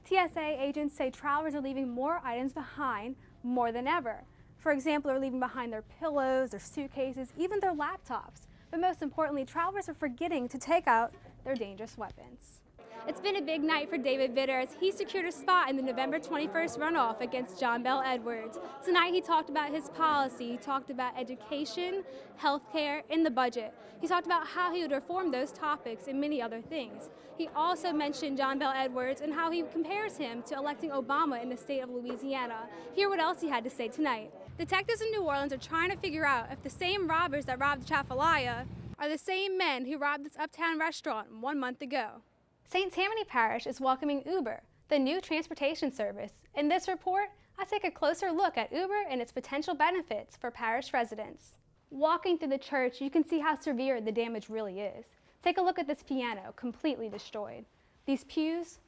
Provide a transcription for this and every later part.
TSA agents say travelers are leaving more items behind more than ever. For example, they're leaving behind their pillows, their suitcases, even their laptops. But most importantly, travelers are forgetting to take out their dangerous weapons. It's been a big night for David Vitter as he secured a spot in the November 21st runoff against John Bel Edwards. Tonight he talked about his policy, he talked about education, healthcare, and the budget. He talked about how he would reform those topics and many other things. He also mentioned John Bel Edwards and how he compares him to electing Obama in the state of Louisiana. Hear what else he had to say tonight. Detectives in New Orleans are trying to figure out if the same robbers that robbed the Chafalaya are the same men who robbed this uptown restaurant 1 month ago. St. Tammany Parish is welcoming Uber, the new transportation service. In this report, I take a closer look at Uber and its potential benefits for parish residents. Walking through the church, you can see how severe the damage really is. Take a look at this piano, completely destroyed. These pews,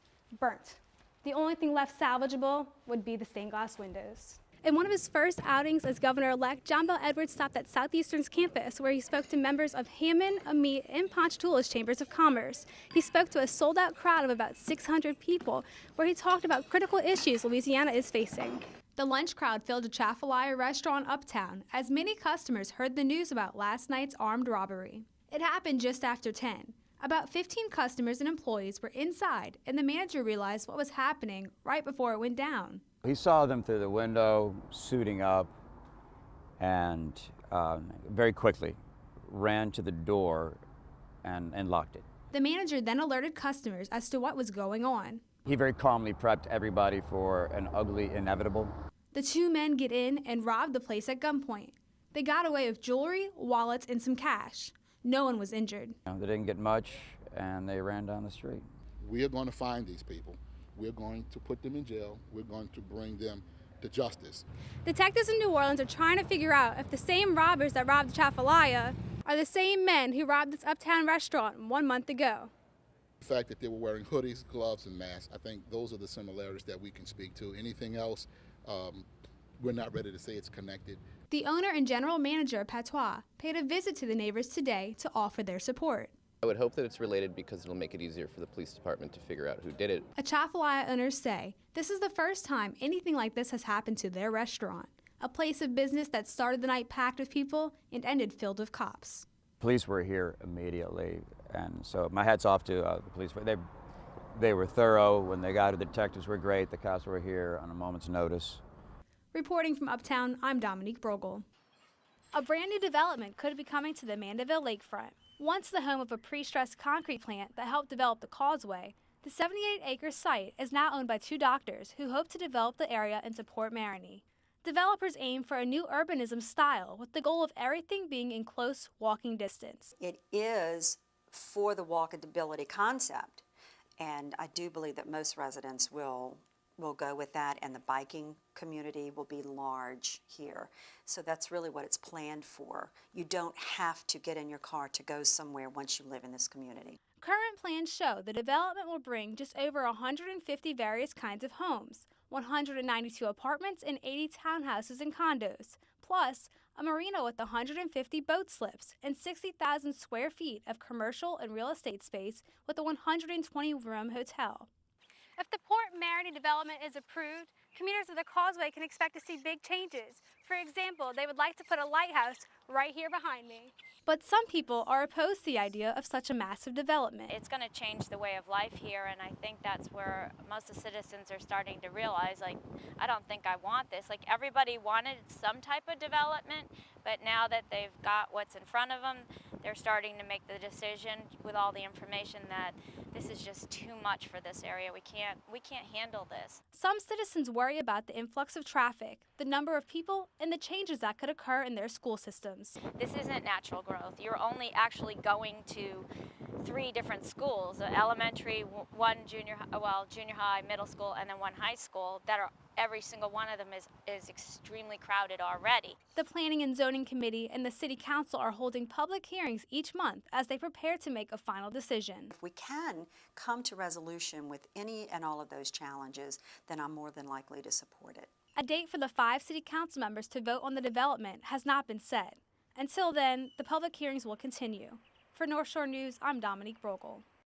burnt. The only thing left salvageable would be the stained glass windows. In one of his first outings as governor-elect, John Bel Edwards stopped at Southeastern's campus where he spoke to members of Hammond, Amite, and Ponchatoula's chambers of commerce. He spoke to a sold-out crowd of about 600 people where he talked about critical issues Louisiana is facing. The lunch crowd filled a Chafalaya restaurant uptown as many customers heard the news about last night's armed robbery. It happened just after 10. About 15 customers and employees were inside, and the manager realized what was happening right before it went down. He saw them through the window, suiting up, and very quickly ran to the door and locked it. The manager then alerted customers as to what was going on. He very calmly prepped everybody for an ugly inevitable. The two men get in and rob the place at gunpoint. They got away with jewelry, wallets, and some cash. No one was injured. They didn't get much, and they ran down the street. We are going to find these people. We're going to put them in jail. We're going to bring them to justice. Detectives in New Orleans are trying to figure out if the same robbers that robbed the Chafalaya are the same men who robbed this uptown restaurant 1 month ago. The fact that they were wearing hoodies, gloves, and masks, I think those are the similarities that we can speak to. Anything else, we're not ready to say it's connected. The owner and general manager of Patois paid a visit to the neighbors today to offer their support. I would hope that it's related because it'll make it easier for the police department to figure out who did it. Chafalaya owners say this is the first time anything like this has happened to their restaurant, a place of business that started the night packed with people and ended filled with cops. Police were here immediately, and so my hat's off to the police. They were thorough. When they got here, the detectives were great. The cops were here on a moment's notice. Reporting from Uptown, I'm Dominique Brogel. A brand new development could be coming to the Mandeville lakefront. Once the home of a pre-stressed concrete plant that helped develop the causeway, the 78-acre site is now owned by two doctors who hope to develop the area into Port Marini. Developers aim for a new urbanism style with the goal of everything being in close walking distance. It is for the walkability concept, and I do believe that most residents will go with that, and the biking community will be large here. So that's really what it's planned for. You don't have to get in your car to go somewhere once you live in this community. Current plans show the development will bring just over 150 various kinds of homes, 192 apartments and 80 townhouses and condos, plus a marina with 150 boat slips and 60,000 square feet of commercial and real estate space with a 120-room hotel. If the Port Marini development is approved, commuters of the Causeway can expect to see big changes. For example, they would like to put a lighthouse right here behind me. But some people are opposed to the idea of such a massive development. It's going to change the way of life here, and I think that's where most of the citizens are starting to realize, like, I don't think I want this. Like, everybody wanted some type of development, but now that they've got what's in front of them, they're starting to make the decision with all the information that this is just too much for this area. We can't handle this. Some citizens worry about the influx of traffic, the number of people, and the changes that could occur in their school systems. This isn't natural growth. You're only actually going to 3 different schools, elementary, one junior high, middle school, and then one high school that are every single one of them is extremely crowded already. The Planning and Zoning Committee and the City Council are holding public hearings each month as they prepare to make a final decision. If we can come to resolution with any and all of those challenges, then I'm more than likely to support it. A date for the 5 City Council members to vote on the development has not been set. Until then, the public hearings will continue. For North Shore News, I'm Dominique Brogel.